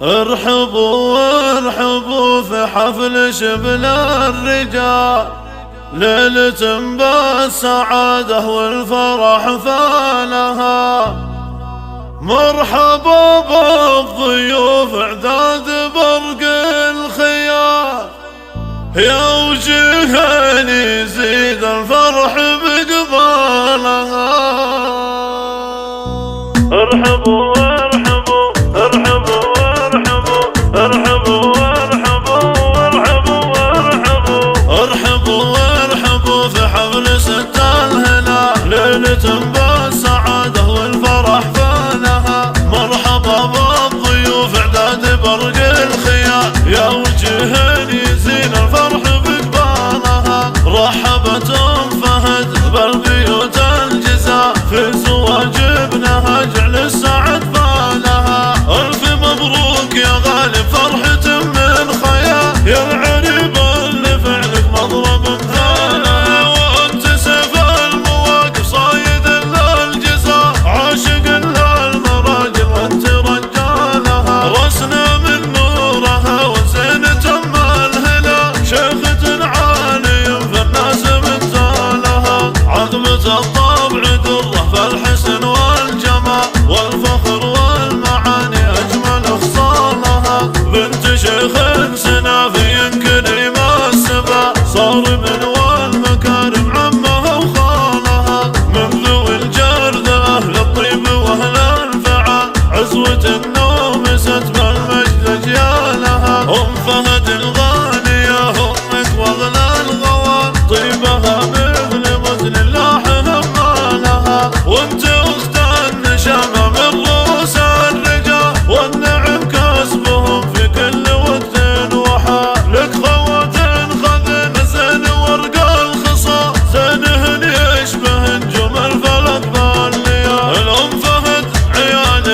ارحبوا ارحبوا في حفل شبل الرجال، ليلة بالسعادة والفرح فالها. مرحبا بالضيوف اعداد برق الخيال، يا وجهين يزيد الفرح بقبالها. ارحبوا ارحبوا ارحبوا ارحبوا ارحبوا ارحبوا ارحبوا ارحبوا ارحبوا ارحبوا في حفل ست الهلال، ليلة بالسعادة والفرح فالها. مرحبا بالضيوف اعداد برق الخيال، يا وجهين يزين الفرح بقبالها. رحبت فهد بالبيوت الجزاء، في زواج ابنها جعل السعد بالها. الف مبروك يا غالب فرحة من خيال، يا العريب اللي فعلك مضرب مثاله. وانت سيف المواقف صايد للجزاء، عاشق للمراجل وانت رجالها. رسنا من نورها وزين تم الهلال، شيخة عالية فالناس مثالها. عظمة الطبع دره فالحسن والجمال، والفخر والمعاني أجمل خصالها. بنت شيخ سنافي كريم السبا، صارم والمكارم عمها وخالها. من ذوي الجرد أهل الطيب وأهل الفعال، عزوة النوم ستم المجد أجيالها. هم فهد الغالية همك واغلى الغوال، طيبها مثل مزن لاحها مالها. وانت اخت النشامة من رؤوس الرجال، والنعم كسبهم في كل ود وحال. لك خوات خذن زين ورق الخصال، زينهن يشبه نجوم الفلك بالليال. الام فهد عيال